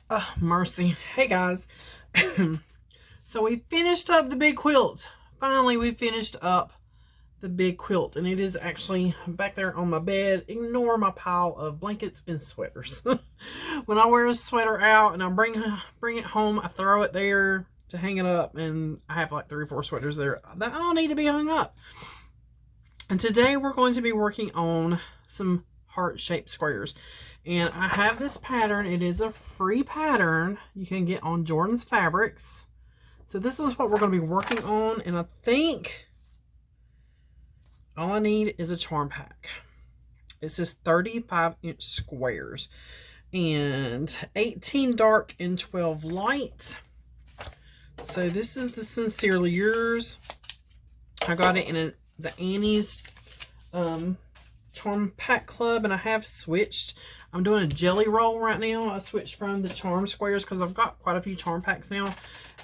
Oh, mercy. Hey guys. So we finished up the big quilt. Finally, we finished up the big quilt, and it is actually back there on my bed. Ignore my pile of blankets and sweaters. When I wear a sweater out and I bring it home, I throw it there to hang it up, and I have like 3 or 4 sweaters there that all need to be hung up. And today we're going to be working on some heart-shaped squares. And I have this pattern. It is a free pattern you can get on Jordan's Fabrics. So this is what we're going to be working on. And I think all I need is a charm pack. It says 35-inch squares. And 18 dark and 12 light. So this is the Sincerely Yours. I got it in the Annie's Charm Pack Club, and I have switched. I'm doing a jelly roll right now. I switched from the charm squares because I've got quite a few charm packs now,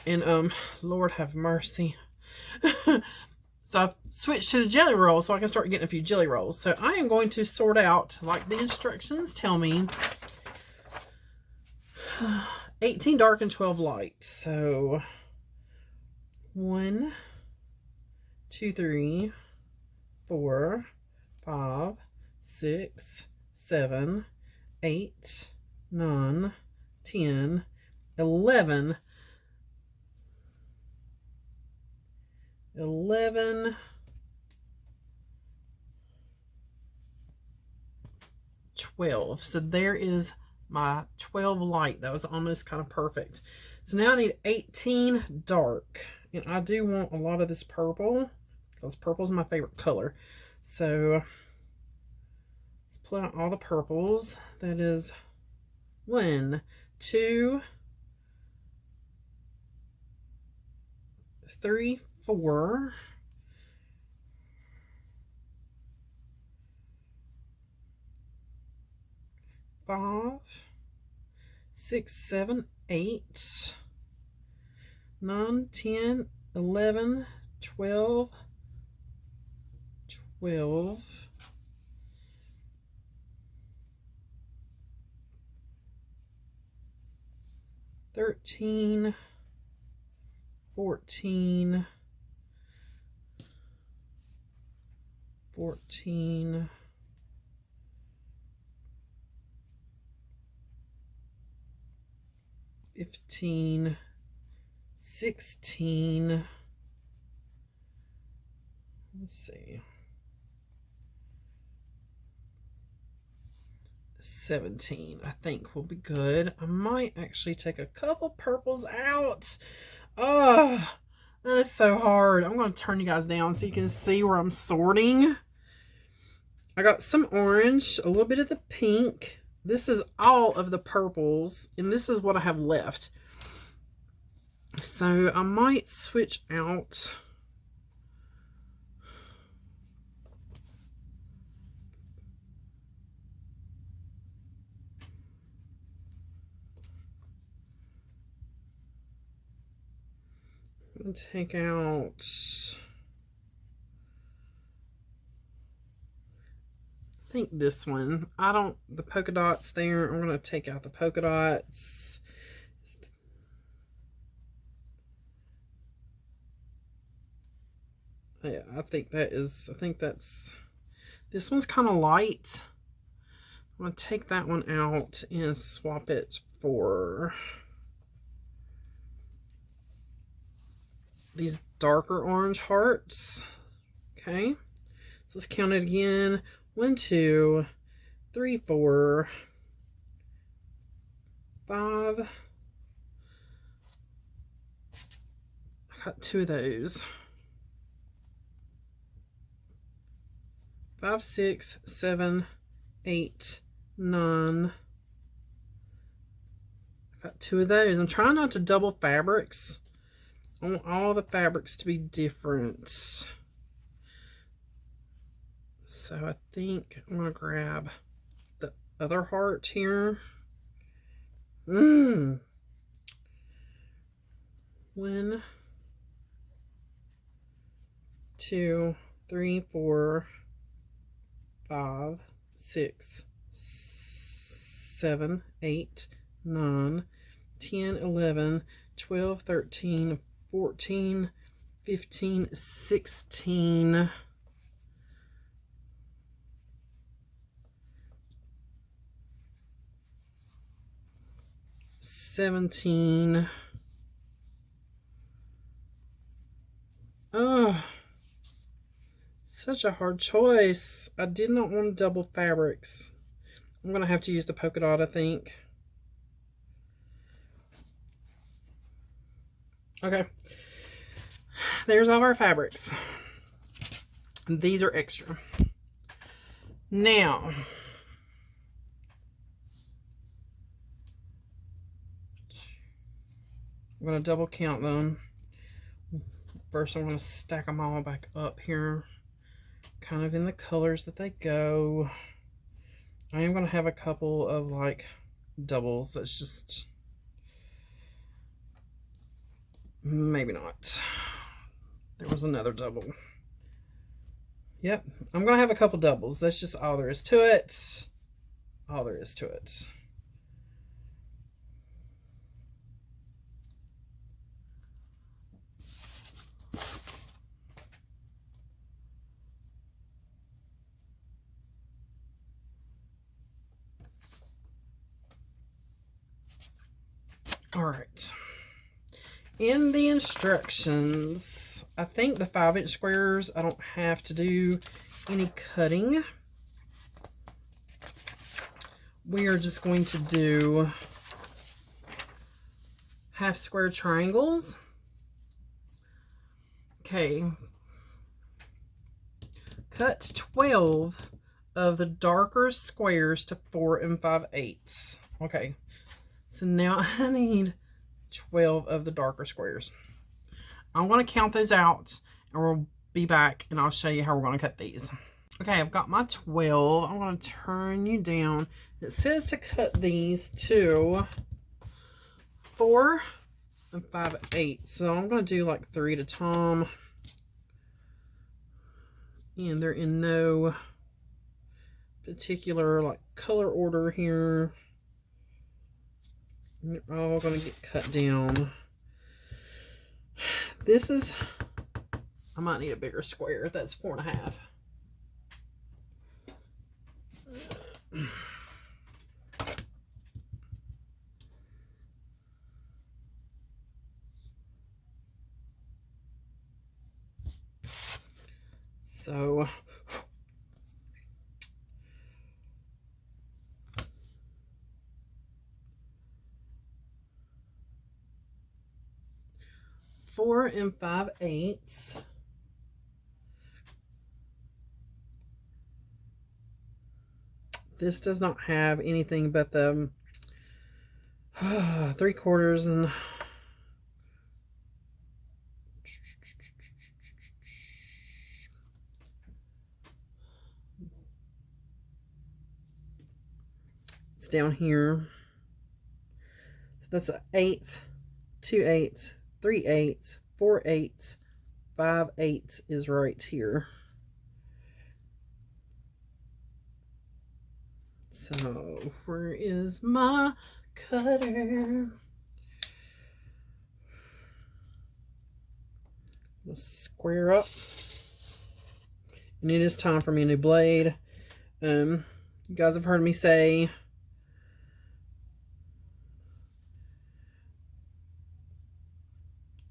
and Lord have mercy. So I've switched to the jelly roll so I can start getting a few jelly rolls. So I am going to sort out, like the instructions tell me, 18 dark and 12 light. So 1, 2, 3, 4, 5, 6, 7, 8, 9, 10, 11, 12. So there is my 12 light. That was almost kind of perfect. So now I need 18 dark. And I do want a lot of this purple, because purple is my favorite color. So let's pull out all the purples. That is 1, 2, 3, 4. 5, 6, 7, 8, 9, 10, 11, 12, 13, 14, 15, 16, let's see, 17, I think will be good. I might actually take a couple purples out. Oh, that is so hard. I'm going to turn you guys down so you can see where I'm sorting. I got some orange, a little bit of the pink. This is all of the purples, and this is what I have left. So I might switch out I'm going to take out I think this one. The polka dots there, I'm going to take out the polka dots. Yeah, I think that's, this one's kind of light. I'm going to take that one out and swap it for these darker orange hearts. Okay, so let's count it again. 1, 2, 3, 4, 5. I got 2 of those. 5, 6, 7, 8, 9. I got 2 of those. I'm trying not to double fabrics. I want all the fabrics to be different. So I think I'm going to grab the other heart here. 1, 2, 3, 4, 5, 6, 7, 8, 9, 10, 11, 12, 13, 14, 15, 16, 17. Oh, such a hard choice. I did not want double fabrics. I'm going to have to use the polka dot, I think. Okay. There's all our fabrics. These are extra. Now, I'm going to double count them. First, I'm going to stack them all back up here, kind of in the colors that they go. I am going to have a couple of like doubles. That's just, maybe not. There was another double. Yep, I'm going to have a couple doubles. That's just all there is to it. All there is to it. All right. In the instructions, I think the 5-inch squares, I don't have to do any cutting. We are just going to do half square triangles. Okay. Cut 12 of the darker squares to 4 5/8. Okay. So now I need 12 of the darker squares. I'm going to count those out and we'll be back and I'll show you how we're going to cut these. Okay, I've got my 12. I'm going to turn you down. It says to cut these to 4 5/8. So I'm going to do like 3 at a time. And they're in no particular like color order here. They're all going to get cut down. This is, I might need a bigger square. That's 4 1/2. So, four 5/8. This does not have anything but the 3/4 and it's down here. So that's an 1/8, 2/8, 3/8, 4/8, 5/8 is right here. So where is my cutter? Let's square up. And it is time for me a new blade. You guys have heard me say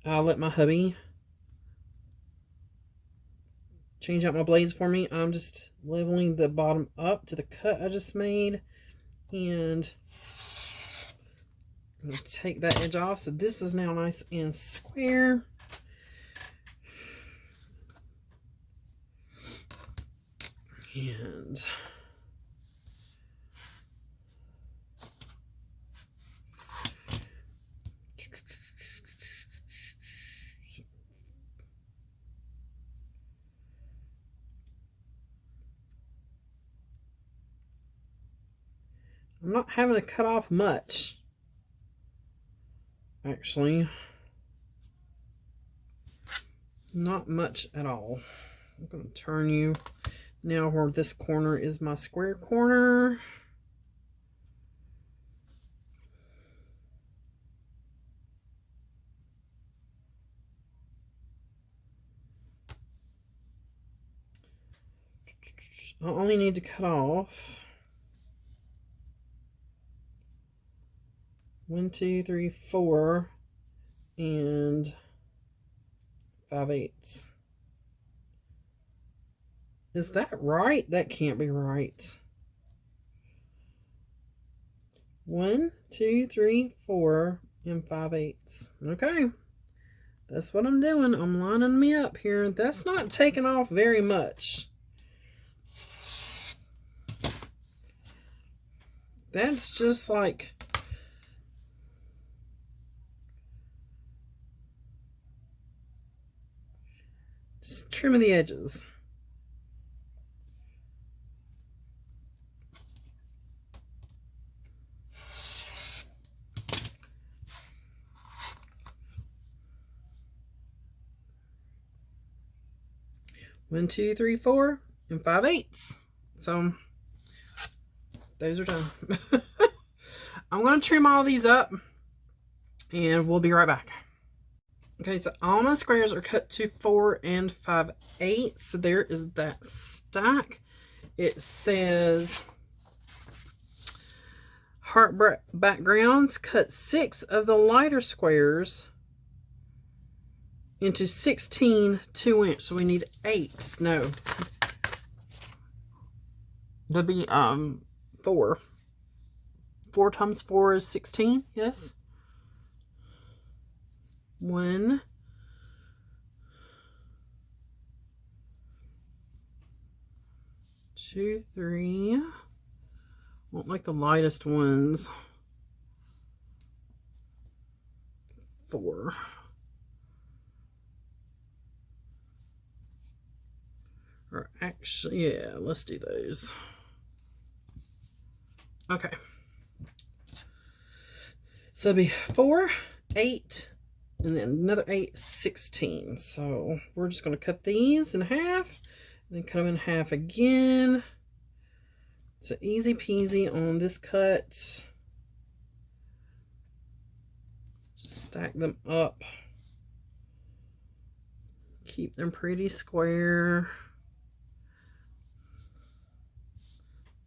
I'll let my hubby change out my blades for me. I'm just leveling the bottom up to the cut I just made. And I'm going to take that edge off. So this is now nice and square. And I'm not having to cut off much, actually. Not much at all. I'm going to turn you now where this corner is my square corner. I only need to cut off 1, 2, 3, 4 and 5/8. Is that right? That can't be right. 1, 2, 3, 4 and 5/8. Okay. That's what I'm doing. I'm lining me up here. That's not taking off very much. That's just like just trimming the edges. One, 2, 3, 4 and 5/8. So those are done. I'm going to trim all these up and we'll be right back. Okay, so all my squares are cut to 4 and 5/8. So there is that stack. It says heart backgrounds, cut 6 of the lighter squares into 16 2-inch. So we need 8. No. That'd be 4. 4 times 4 is 16, yes. 1, 2, 3. Won't like the lightest ones. 4. Or actually, yeah, let's do those. Okay. So it'll be 4, 8, and then another 8, 16. So we're just going to cut these in half, and then cut them in half again. So easy peasy on this cut. Just stack them up. Keep them pretty square.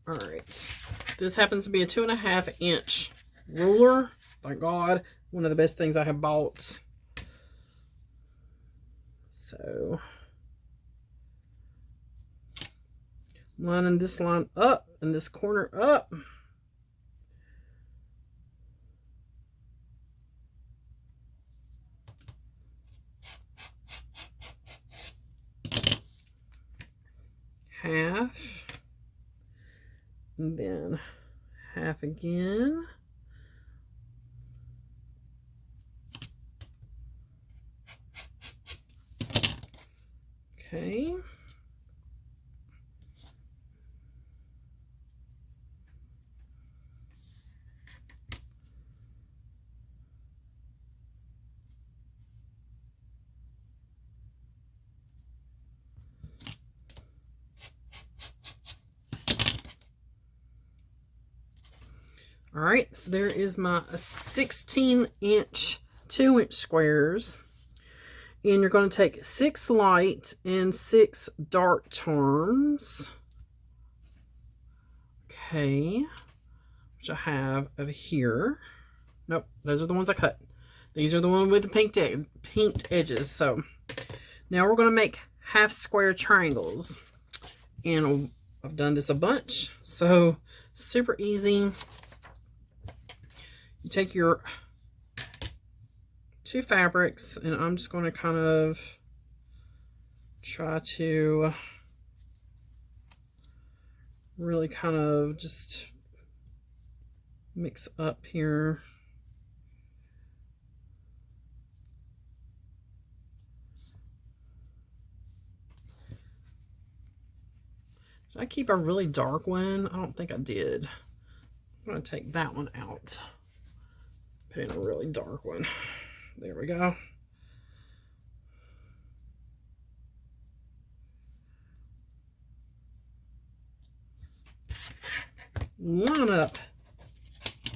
All right. This happens to be a 2.5-inch ruler. Thank God. One of the best things I have bought. So lining this line up and this corner up. Half. And then half again. Okay. All right, so there is my 16-inch 2-inch squares. And you're going to take 6 light and 6 dark charms. Okay. Which I have over here. Nope, those are the ones I cut. These are the ones with the pinked edges. So now we're going to make half square triangles. And I've done this a bunch. So super easy. You take your 2 fabrics, and I'm just going to kind of try to really kind of just mix up here. Did I keep a really dark one? I don't think I did. I'm going to take that one out. Put in a really dark one. There we go. Line up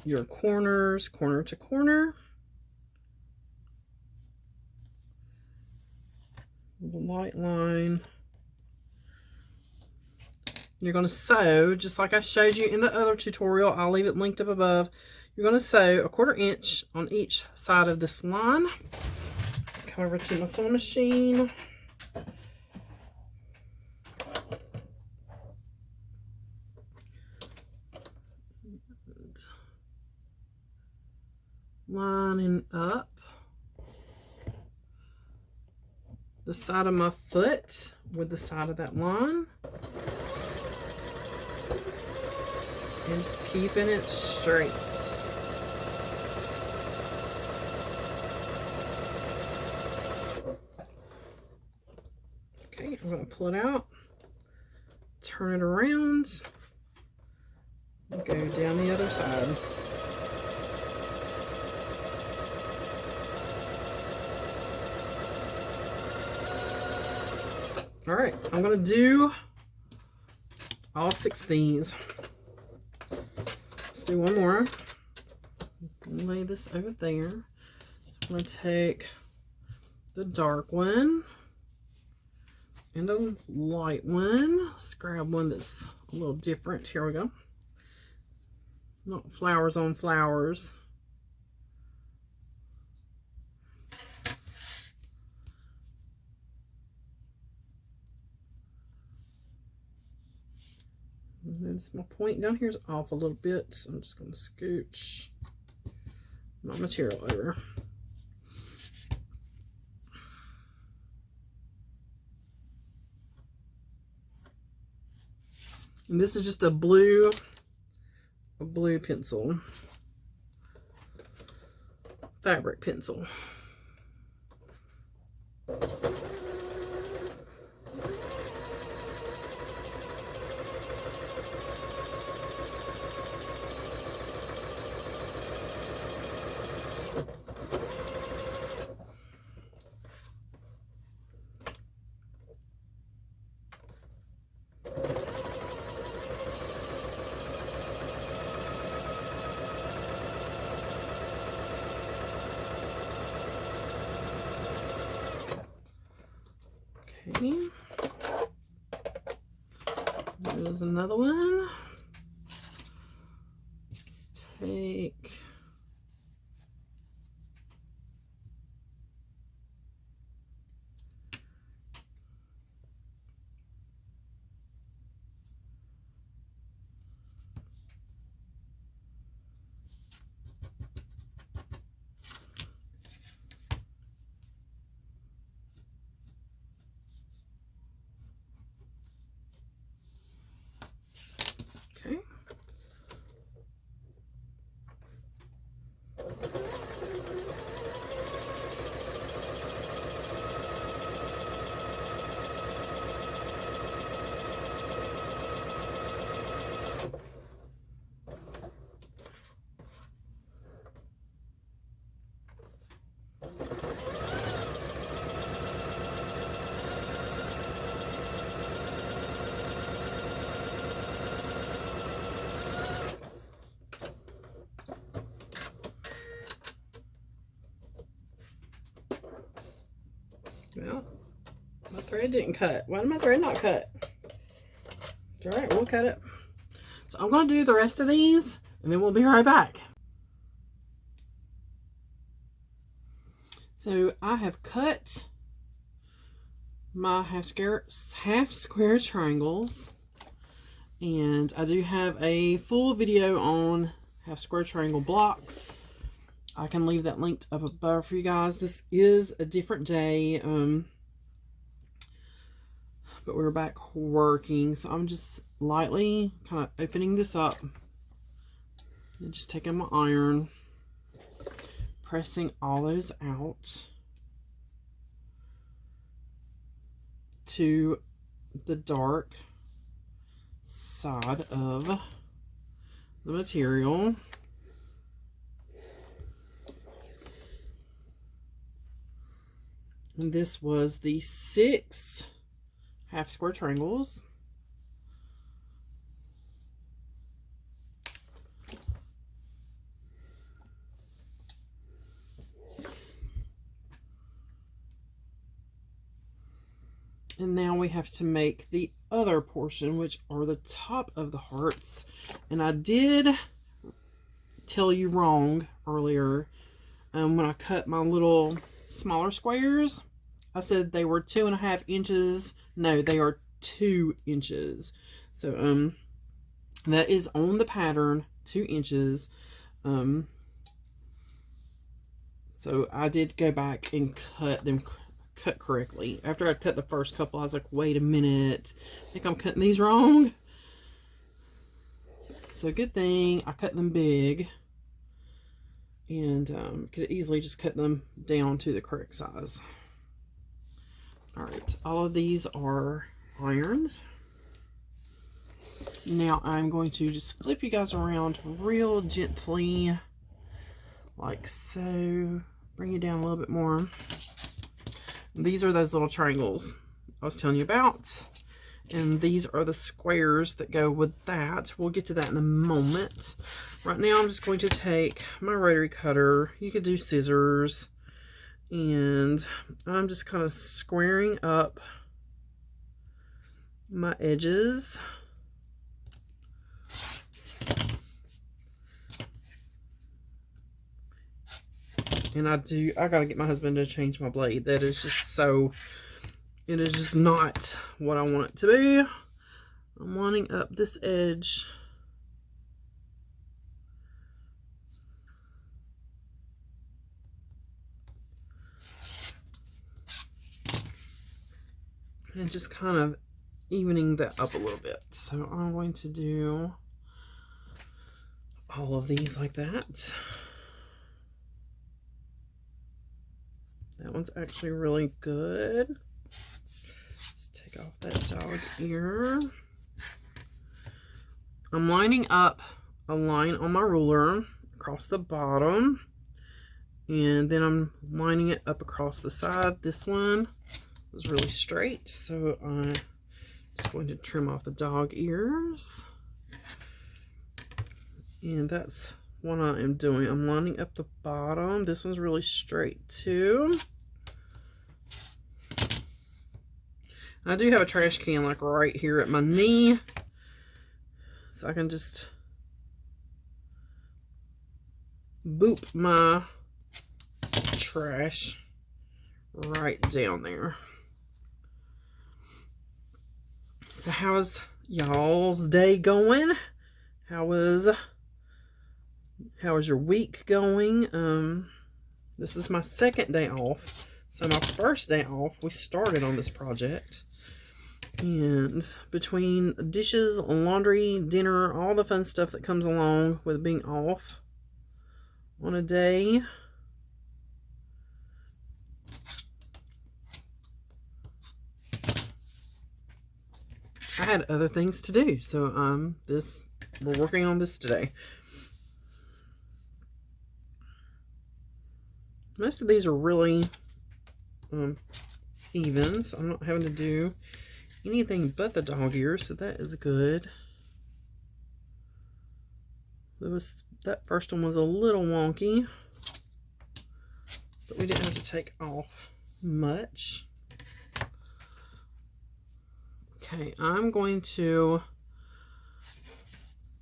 your corners, corner to corner. The light line. You're going to sew just like I showed you in the other tutorial. I'll leave it linked up above. You're going to sew a 1/4 inch on each side of this line. Come over to my sewing machine. Lining up the side of my foot with the side of that line. And just keeping it straight. Okay, I'm going to pull it out, turn it around, and go down the other side. All right, I'm going to do all 6 of these. Let's do one more. Lay this over there. So I'm going to take the dark one and a light one. Let's grab one that's a little different. Here we go. Not flowers on flowers. And then my point down here is off a little bit, so I'm just going to scooch my material over. And this is just a blue pencil, fabric pencil. Okay, there's another one. Let's take well, my thread didn't cut. Why did my thread not cut? It's all right, we'll cut it. So I'm going to do the rest of these, and then we'll be right back. So I have cut my half square triangles, and I do have a full video on half square triangle blocks. I can leave that linked up above for you guys. This is a different day, but we're back working, so I'm just lightly kind of opening this up and just taking my iron, pressing all those out to the dark side of the material. And this was the 6 half square triangles. And now we have to make the other portion, which are the top of the hearts. And I did tell you wrong earlier when I cut my little smaller squares. I said they were 2.5 inches. No, they are 2 inches. So that is on the pattern, 2 inches. So I did go back and cut them cut correctly. After I cut the first couple, I was like, wait a minute, I think I'm cutting these wrong. So good thing I cut them big, and could easily just cut them down to the correct size. All right, all of these are ironed. Now I'm going to just flip you guys around real gently, like so. Bring you down a little bit more. These are those little triangles I was telling you about. And these are the squares that go with that. We'll get to that in a moment. Right now I'm just going to take my rotary cutter. You could do scissors. And I'm just kind of squaring up my edges. And I gotta get my husband to change my blade. That is just so, it is just not what I want it to be. I'm lining up this edge. And just kind of evening that up a little bit. So I'm going to do all of these like that. That one's actually really good. Let's take off that dog ear. I'm lining up a line on my ruler across the bottom. And then I'm lining it up across the side. This one was really straight, so I'm just going to trim off the dog ears. And that's what I am doing. I'm lining up the bottom. This one's really straight too. I do have a trash can like right here at my knee, so I can just boop my trash right down there. So how's y'all's day going? How was your week going? This is my second day off. So my first day off, we started on this project. And between dishes, laundry, dinner, all the fun stuff that comes along with being off on a day, I had other things to do. So we're working on this today. Most of these are really even, so I'm not having to do anything but the dog ears, so that is good. That first one was a little wonky, but we didn't have to take off much. Okay, I'm going to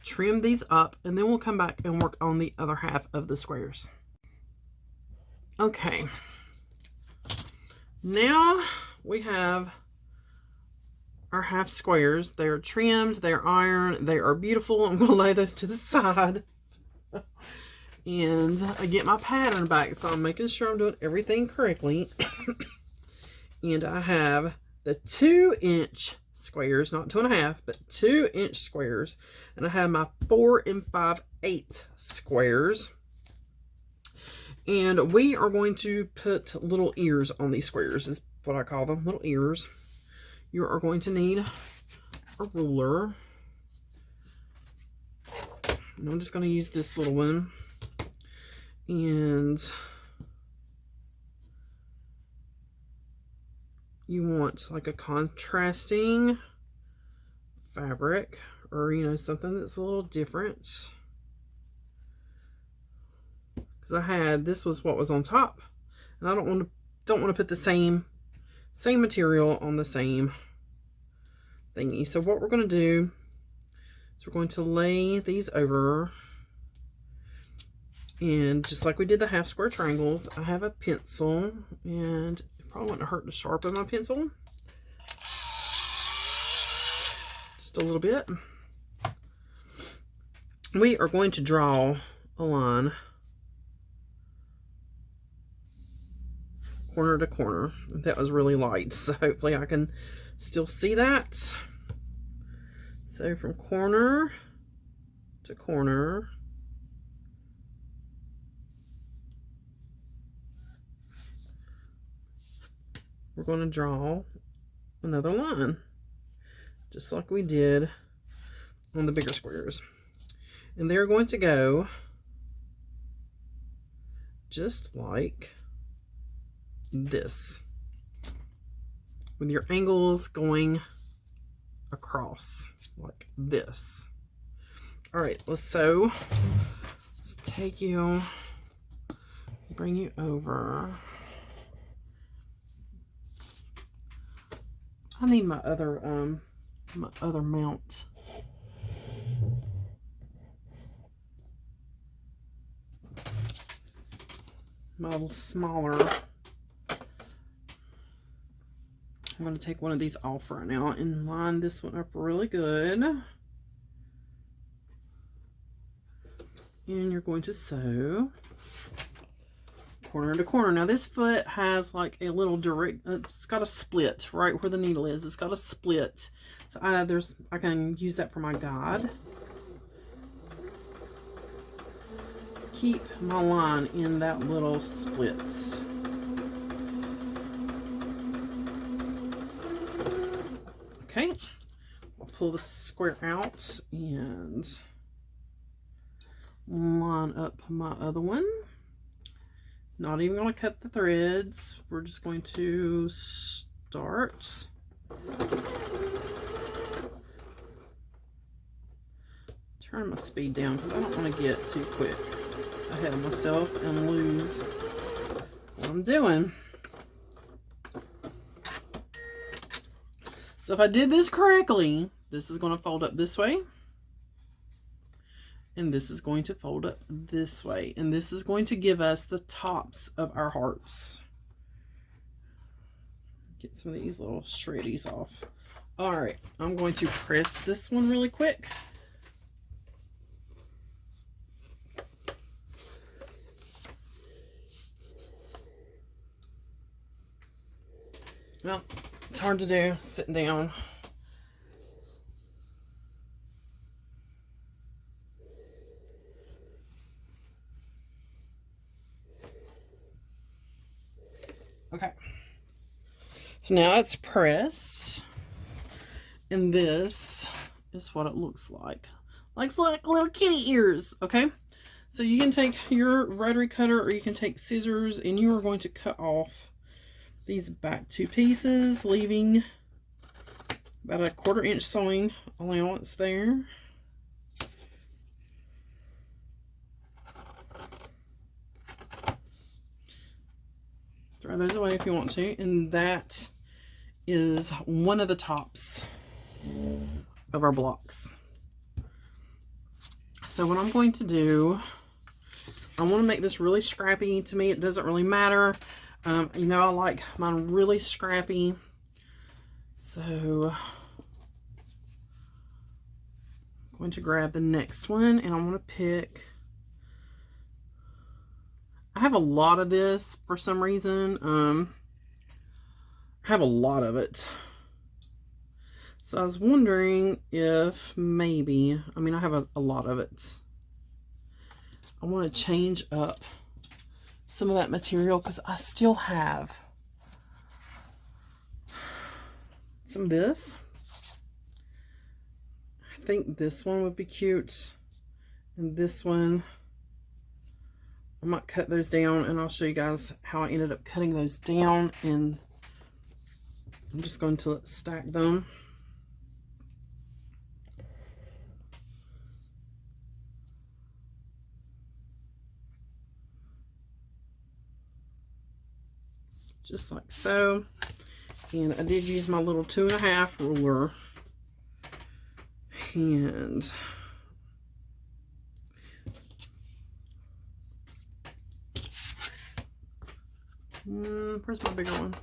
trim these up, and then we'll come back and work on the other half of the squares. Okay, now we have our half squares. They're trimmed, they're ironed, they are beautiful. I'm going to lay those to the side. And I get my pattern back, so I'm making sure I'm doing everything correctly. And I have the 2-inch squares, not 2.5, but 2-inch squares. And I have my 4 5/8 squares. And we are going to put little ears on these squares, is what I call them, little ears. You are going to need a ruler. And I'm just going to use this little one. And you want like a contrasting fabric, or something that's a little different. Because this was what was on top, and I don't want to put the same material on the same thingy. So what we're going to do is we're going to lay these over, and just like we did the half square triangles, I have a pencil, and it probably wouldn't hurt to sharpen my pencil just a little bit. We are going to draw a line corner to corner. That was really light, so hopefully I can still see that. So from corner to corner, we're going to draw another line, just like we did on the bigger squares. And they're going to go just like this, with your angles going across like this. All right, let's take you, bring you over. I need my other mount. My little smaller. I'm going to take one of these off right now and line this one up really good. And you're going to sew corner to corner. Now this foot has like a little direct, it's got a split right where the needle is. It's got a split. So I can use that for my guide. Keep my line in that little split. Okay, I'll pull the square out and line up my other one. Not even going to cut the threads. We're just going to start. Turn my speed down because I don't want to get too quick ahead of myself and lose what I'm doing. So if I did this correctly, this is going to fold up this way. And this is going to fold up this way. And this is going to give us the tops of our hearts. Get some of these little shreddies off. All right, I'm going to press this one really quick. Well, it's hard to do sitting down. Okay, so now it's pressed, and this is what it looks like. Looks like little kitty ears, okay? So you can take your rotary cutter or you can take scissors, and you are going to cut off these back two pieces, leaving about a 1/4 inch sewing allowance there. Throw those away if you want to. And that is one of the tops of our blocks. So what I'm going to do, I want to make this really scrappy. To me, it doesn't really matter. You know, I like mine really scrappy. So I'm going to grab the next one, and I'm going to pick, I have a lot of this for some reason. I have a lot of it. So I was wondering if maybe, I mean, I have a lot of it. I want to change up some of that material because I still have some of this. I think this one would be cute. And this one, I might cut those down, and I'll show you guys how I ended up cutting those down. And I'm just going to stack them. Just like so. And I did use my little 2.5 ruler And where's my bigger one?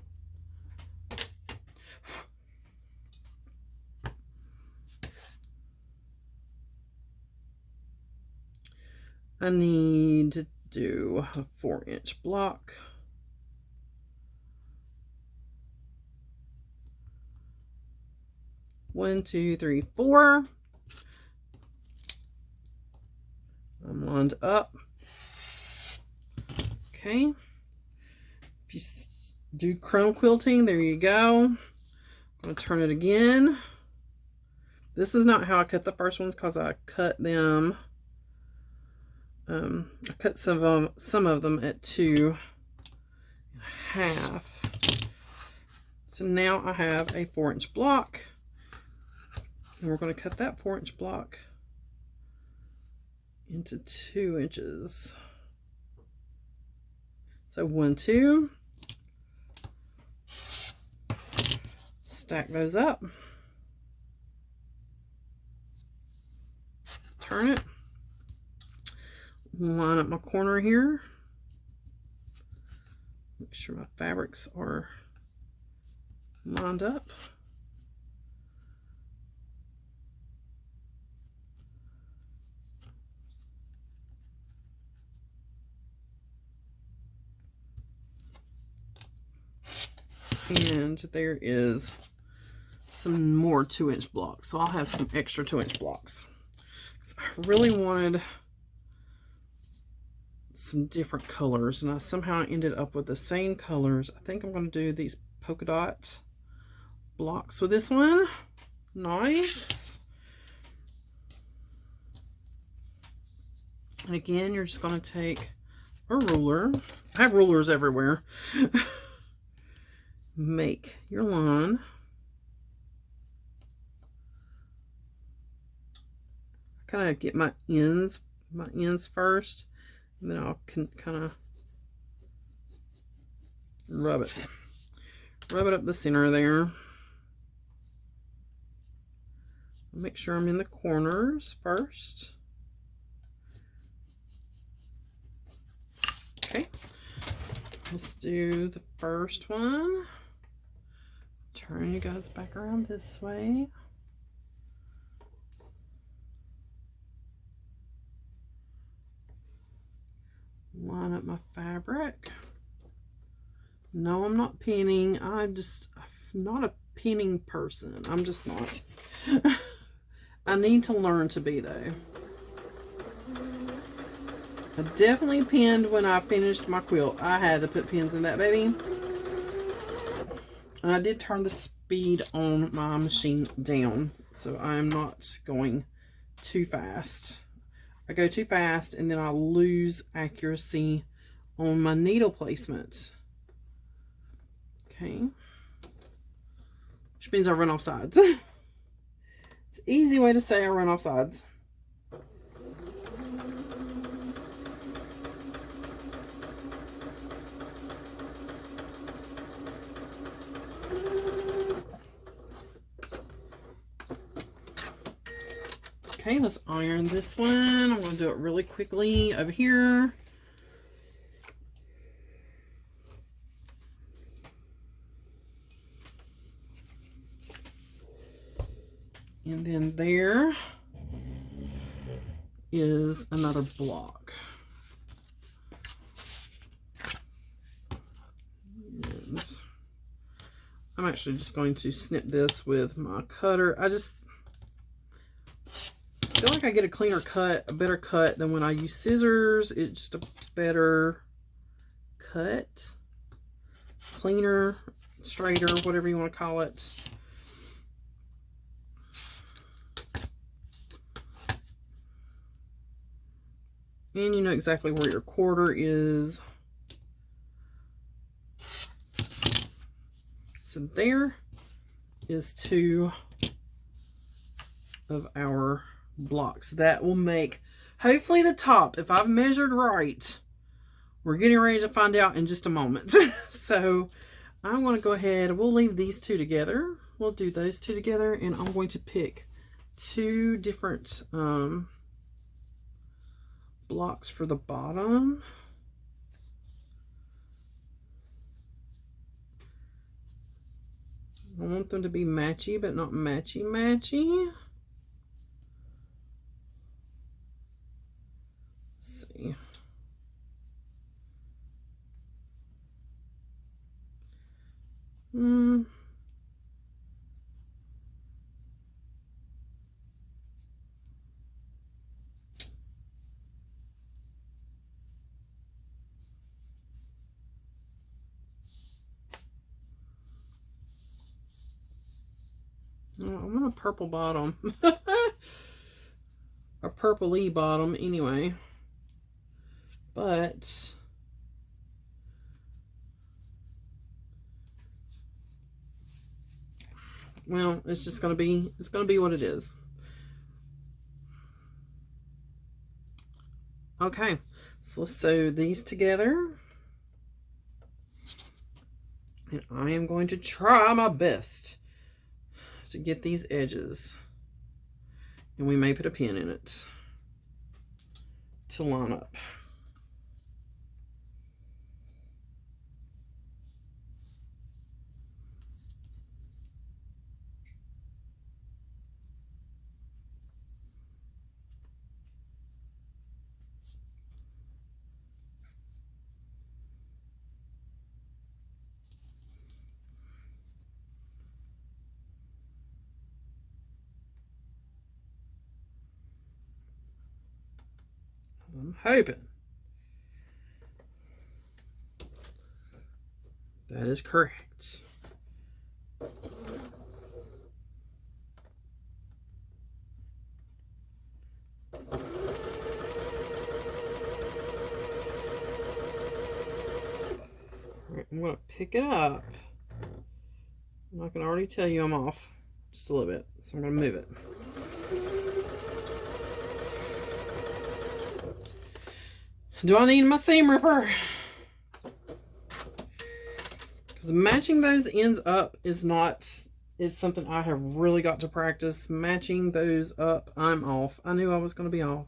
I need to do a 4-inch block. One, two, three, four. I'm lined up. Okay. If you do chrome quilting, there you go. I'm going to turn it again. This is not how I cut the first ones because I cut them. I cut some of them at 2.5. So now I have a 4-inch block, and we're going to cut that 4-inch block into 2 inches. So 1, 2. Stack those up. Turn it. Line up my corner here. Make sure my fabrics are lined up. And there is some more 2-inch blocks. So I'll have some extra 2-inch blocks. I really wanted some different colors, and I somehow ended up with the same colors. I think I'm going to do these polka dot blocks with this one. Nice. And again, you're just going to take a ruler. I have rulers everywhere. Make your line. Kind of get my ends first, and then I'll kind of rub it up the center there. Make sure I'm in the corners first. Okay, let's do the first one. Turn you guys back around this way. Line up my fabric. No, I'm not pinning. I'm not a pinning person. I'm just not. I need to learn to be, though. I definitely pinned when I finished my quilt. I had to put pins in that baby. And I did turn the speed on my machine down, so I'm not going too fast. I go too fast and then I lose accuracy on my needle placement. Okay. Which means I run off sides. It's an easy way to say I run off sides. Okay, let's iron this one. I'm going to do it really quickly over here. And then there is another block. And I'm actually just going to snip this with my cutter. I feel like I get a cleaner cut, a better cut than when I use scissors. It's just a better cut. Cleaner, straighter, whatever you want to call it. And you know exactly where your quarter is. So there is 2 of our blocks. That will make, hopefully, the top. If I've measured right, we're getting ready to find out in just a moment. So I'm going to go ahead, we'll leave these 2 together. We'll do those 2 together, and I'm going to pick 2 different blocks for the bottom. I want them to be matchy, but not matchy. Let's see. I want a purple bottom. A purpley bottom anyway. But well, it's just gonna be what it is. Okay, so let's sew these together. And I am going to try my best to get these edges. And we may put a pin in it to line up. I'm hoping that is correct. Alright, I'm going to pick it up. I can already tell you I'm off just a little bit, so I'm going to move it. Do I need my seam ripper? Because matching those ends up is something I have really got to practice. Matching those up, I'm off. I knew I was going to be off.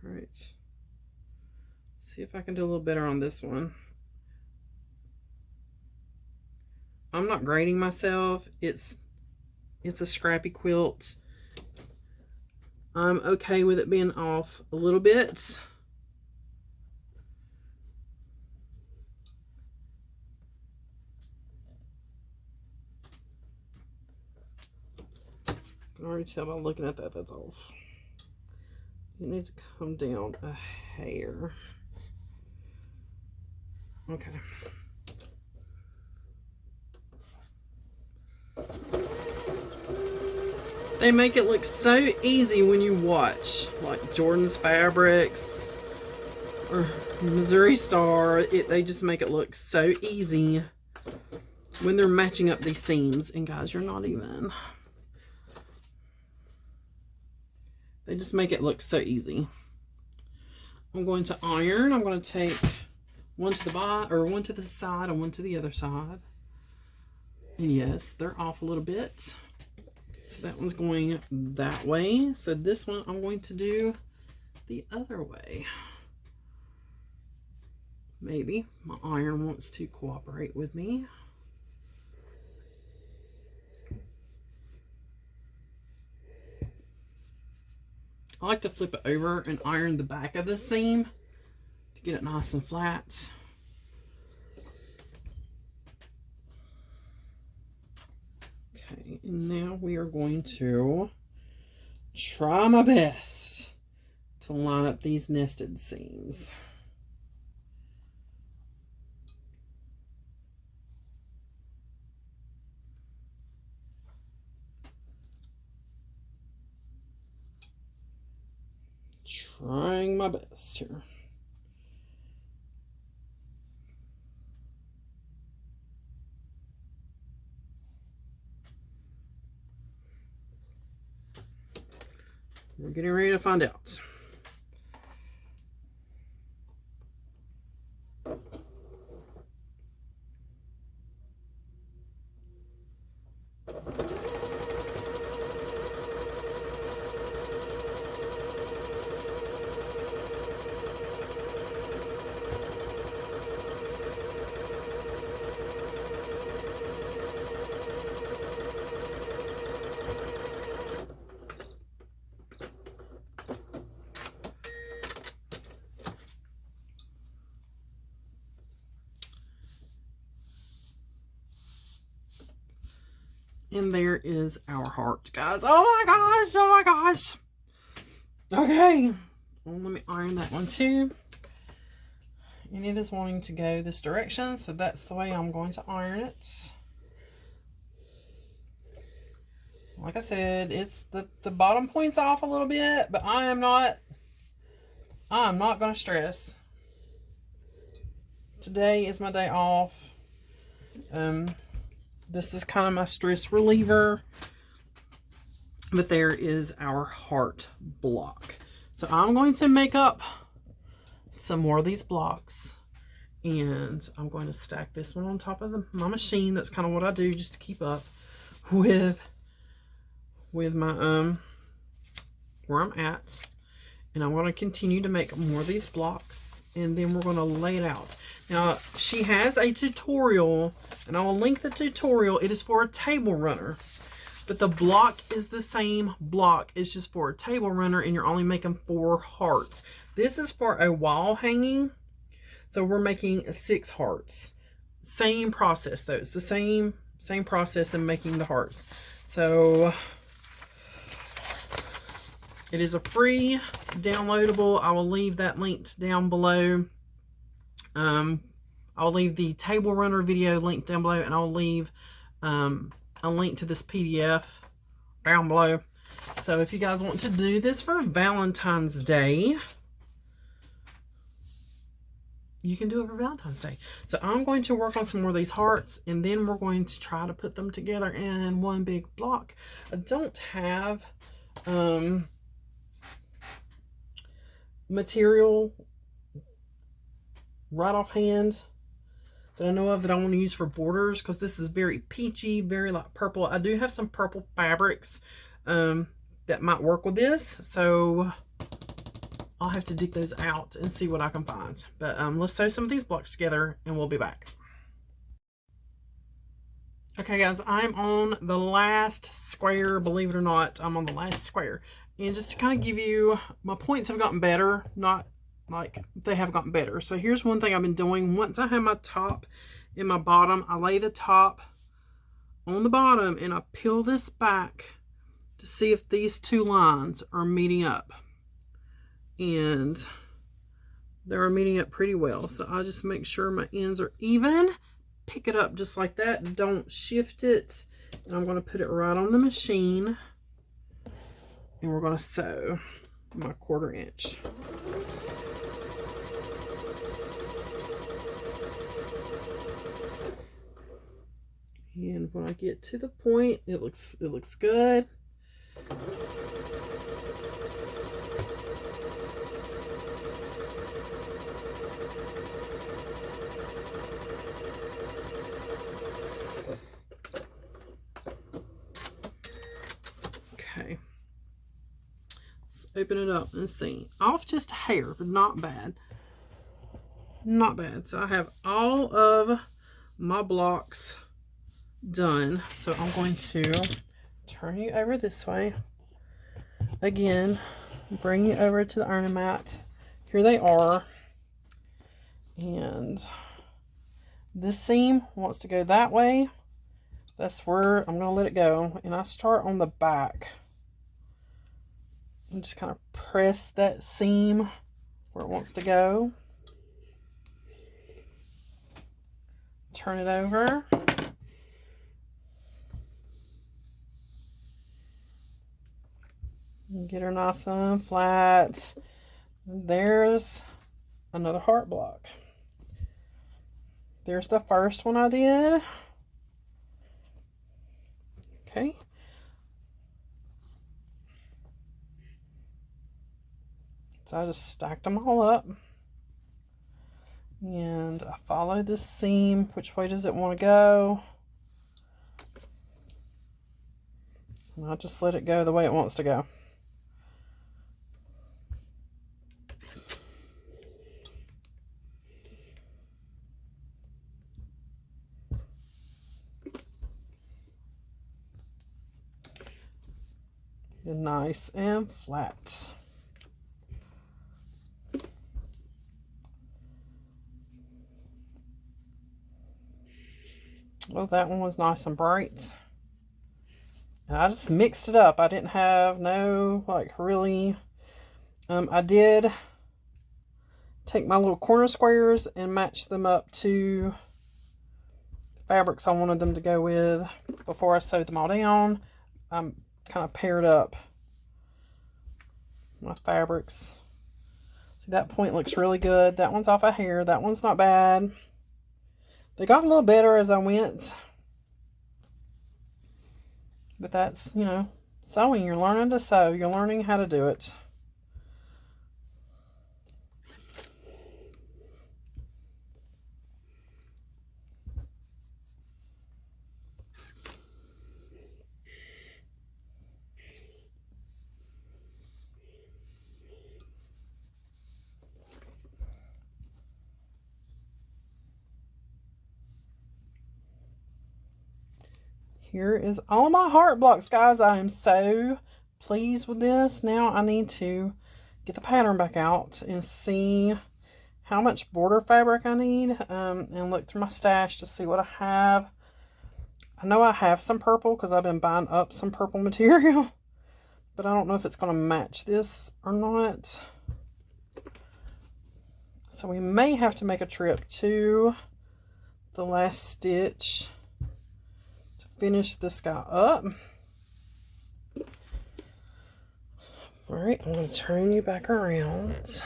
All right. See if I can do a little better on this one. I'm not grading myself. It's a scrappy quilt. I'm okay with it being off a little bit. I can already tell by looking at that that's off. It needs to come down a hair. Okay. They make it look so easy when you watch, like Jordan's Fabrics or Missouri Star. They just make it look so easy when they're matching up these seams. And guys, you're not even. They just make it look so easy. I'm going to iron. I'm going to take one to the bottom, or one to the side and one to the other side. And yes, they're off a little bit. So that one's going that way. So this one I'm going to do the other way. Maybe my iron wants to cooperate with me. I like to flip it over and iron the back of the seam to get it nice and flat. Okay, and now we are going to try my best to line up these nested seams. Trying my best here. We're getting ready to find out. And there is our heart, guys. Oh my gosh, oh my gosh. Okay, well, let me iron that one too. And it is wanting to go this direction, so that's the way I'm going to iron it. Like I said, it's the bottom point's off a little bit, but I'm not going to stress. Today is my day off. This is kind of my stress reliever. But there is our heart block. So I'm going to make up some more of these blocks. And I'm going to stack this one on top of my machine. That's kind of what I do just to keep up with my where I'm at. And I'm going to continue to make more of these blocks. And then we're going to lay it out. Now, she has a tutorial, and I will link the tutorial. It is for a table runner, but the block is the same block. It's just for a table runner, and you're only making 4 hearts. This is for a wall hanging, so we're making 6 hearts. Same process, though. It's the same process in making the hearts. So it is a free downloadable. I will leave that linked down below. I'll leave the table runner video linked down below, and I'll leave a link to this PDF down below. So if you guys want to do this for Valentine's Day, you can do it for Valentine's Day. So I'm going to work on some more of these hearts, and then we're going to try to put them together in one big block. I don't have material right offhand that I know of that I want to use for borders, because this is very peachy, very like purple. I do have some purple fabrics that might work with this, so I'll have to dig those out and see what I can find. But let's sew some of these blocks together and we'll be back. Okay guys, I'm on the last square. Believe it or not, I'm on the last square. And just to kind of give you, my points have gotten better, not like they have gotten better. So here's one thing I've been doing. Once I have my top and my bottom, I lay the top on the bottom and I peel this back to see if these 2 lines are meeting up. And they're meeting up pretty well. So I just make sure my ends are even. Pick it up just like that. Don't shift it. And I'm going to put it right on the machine. And we're going to sew my 1/4 inch. And when I get to the point, it looks good. Okay. Let's open it up and see. Off just a hair, but not bad. Not bad. So I have all of my blocks done. So I'm going to turn you over this way. Again, bring you over to the ironing mat. Here they are. And this seam wants to go that way. That's where I'm going to let it go. And I start on the back. And just kind of press that seam where it wants to go. Turn it over. And get her nice and flat. And there's another heart block. There's the first one I did. Okay. So I just stacked them all up. And I follow this seam. Which way does it want to go? And I just let it go the way it wants to go. And nice and flat. Well, that one was nice and bright. And I just mixed it up. I didn't have no, like, really. I did take my little corner squares and match them up to the fabrics I wanted them to go with before I sewed them all down. I'm kind of paired up my fabrics. See, that point looks really good. That one's off a hair. That one's not bad. They got a little better as I went. But that's, you know, sewing. You're learning to sew. You're learning how to do it. Here is all my heart blocks, guys. I am so pleased with this. Now I need to get the pattern back out and see how much border fabric I need, and look through my stash to see what I have. I know I have some purple because I've been buying up some purple material, but I don't know if it's going to match this or not. So we may have to make a trip to the last stitch finish this guy up. All right, I'm going to turn you back around.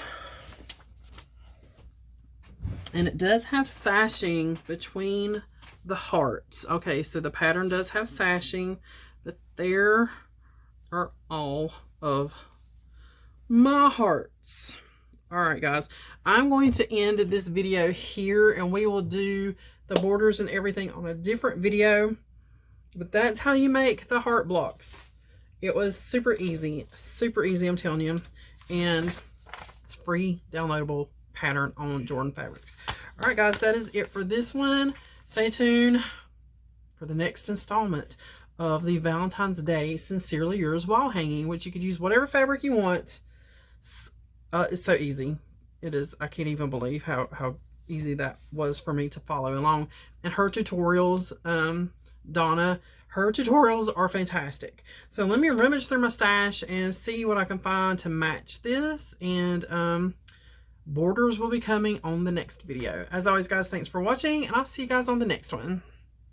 And it does have sashing between the hearts. Okay, so the pattern does have sashing, but there are all of my hearts. All right, guys, I'm going to end this video here, and we will do the borders and everything on a different video. But that's how you make the heart blocks. It was super easy, I'm telling you. And it's free downloadable pattern on Jordan Fabrics. All right, guys, that is it for this one. Stay tuned for the next installment of the Valentine's Day Sincerely Yours wall hanging, which you could use whatever fabric you want. It's so easy. It is. I can't even believe how easy that was for me to follow along. And her tutorials, Donna, her tutorials are fantastic. So let me rummage through my stash and see what I can find to match this. And borders will be coming on the next video. As always, guys, thanks for watching, and I'll see you guys on the next one.